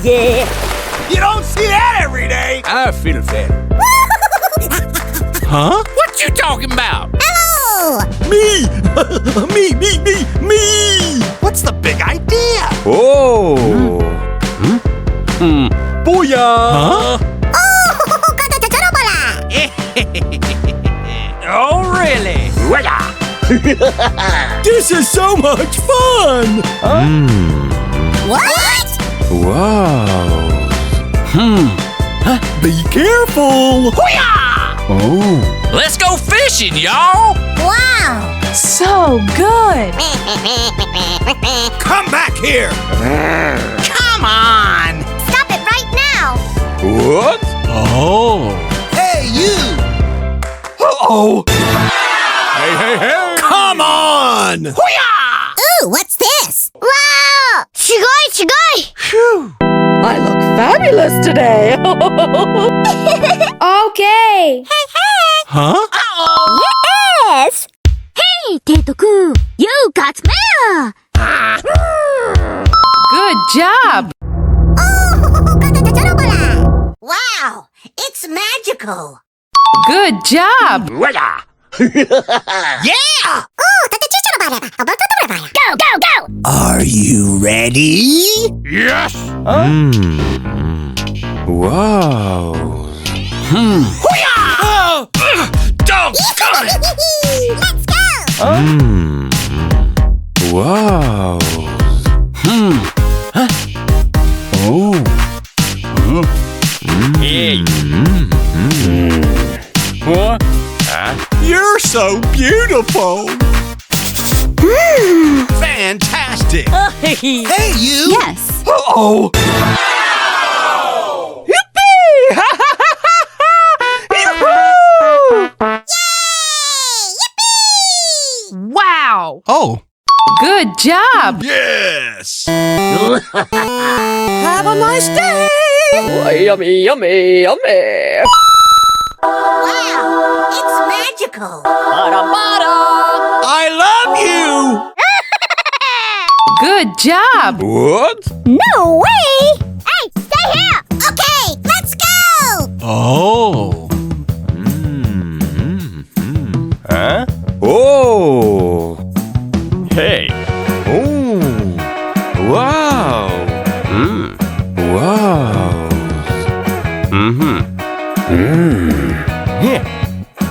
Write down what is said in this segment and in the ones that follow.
yeah. You don't see that every day. I feel fat. Huh? What you talking about? Hello! Me! Me! What's the big idea? Oh. Booyah! Oh, kata chachorobola! Oh, really? This is so much fun! What? Wow. Be careful! Oh. Let's go fishing, y'all. Wow! So good! Come back here! Come on. Stop it right now! What? Oh! Hey, you! Uh-oh! Hey! Come on! Ooh, what's this? Wow! Shigoi! Phew. I look fabulous today! Okay! Huh? Yes! Hey, Teto-kun! You got mail! Good job! Oh, kata chachorobola! Wow! It's magical! Good job! Yeah! Oh, tata chachorobola! Go! Are you ready? Yes. Wow. Doggone it. Let's go! Wow. Oh. Hey. What? You're so beautiful! Fantastic! Hey, you! Yes! Uh-oh! Wow! Oh! Good job! Yes! Have a nice day! Yummy! Wow! It's magical! I love you! Good job! What? No way! Hey, stay here! Okay, let's go! Oh! Huh? Oh. Hey. Oh. Wow. Wow. Yeah.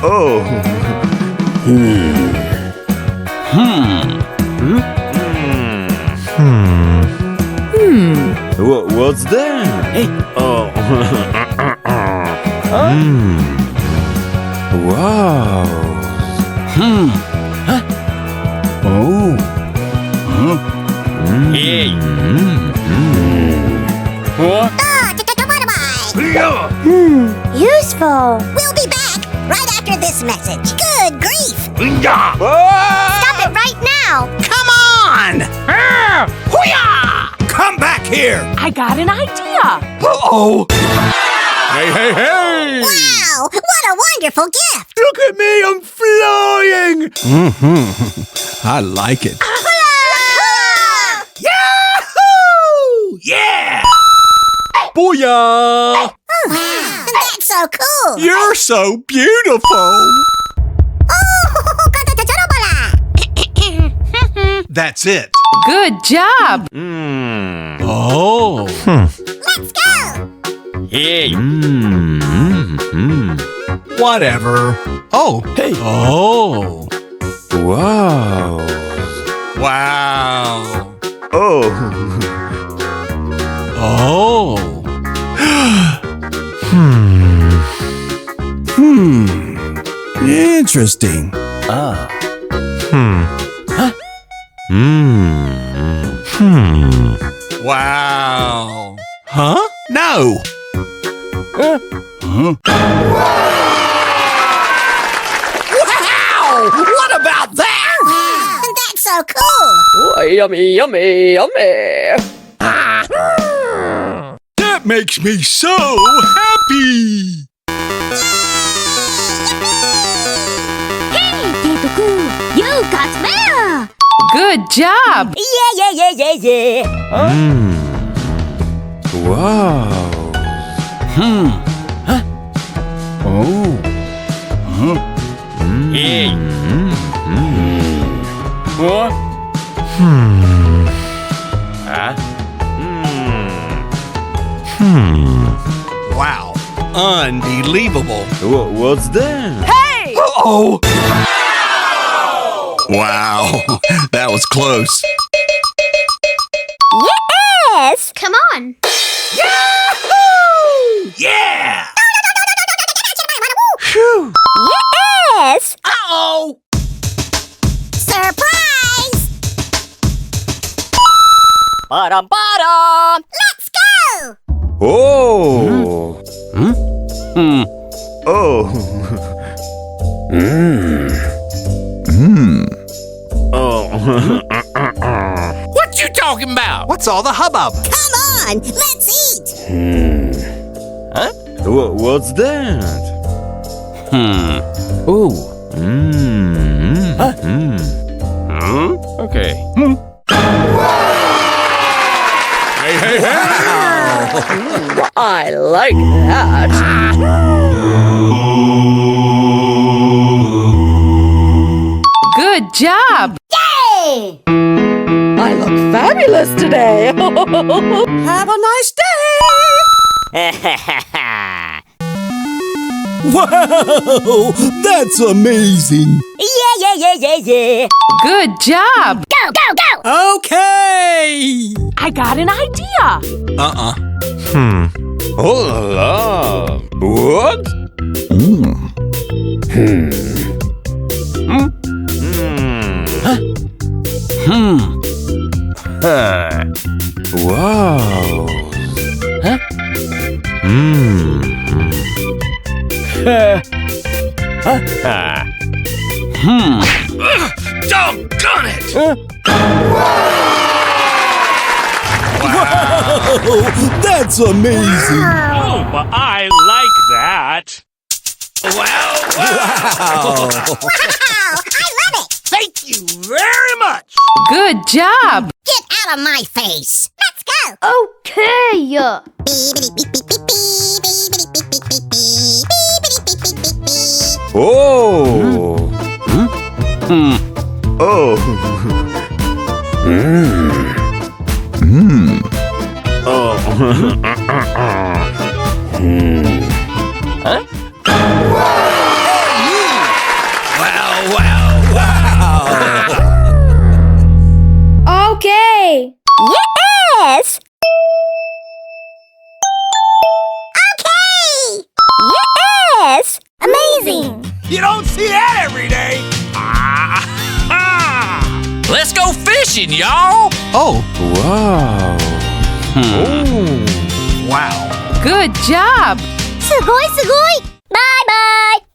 Oh. What's that? Hey. Oh. Wow. Oh. Hey. What? Useful! We'll be back right after this message. Good grief! Stop Stop it right now! Come on! Come back here! I got an idea! Uh-oh! Hey! Wow! What a wonderful gift! Look at me, I'm flying! I like it. Yahoo! Yeah! Booyah! Wow! That's so cool! You're so beautiful! Oh, kata chachorobola! That's it. Good job! Oh. Let's go! Hey. Whatever. Oh. Hey. Oh. Wow. Wow. Oh. Oh. Interesting. Wow. Huh? No. Wow! What about that? Wow! That's so cool! Yummy! That makes me so happy. Hey, Teto-kun! You got mail! Good job! Yeah! Wow. Oh. Hey. What? Huh? Wow. Unbelievable. What's that? Hey! Oh. Wow. That was close. Yes! Come on! Yeah. Phew. Yes! Uh-oh. Surprise! Ba-dum-ba-dum. Let's go! Oh. Oh. Oh. What you talking about? What's all the hubbub? Come on! Let's eat! What's that? Ooh. Okay. Hey, hey, hey. I like that. Good job. Yay! I look fabulous today. Have a nice day. Whoa, that's amazing. Yeah. Good job. Go! Okay. I got an idea. Oh la la. What? Wow. Doggone it. Whoa, that's amazing. Oh, but I like that. Wow. Wow! I love it! Thank you very much. Good job. Get out of my face! Let's go! Okay. Beep-a-dee, beep, beep, beep, beep, beep-a-dee, beep, beep, beep, beep, beep-a-dee, beep, beep, beep. Oh. Oh. Okay. Yes! Okay! Yes! Amazing! You don't see that every day. Let's go fishing, y'all! Oh, Wow. wow. Good job. すごいすごい! Bye bye!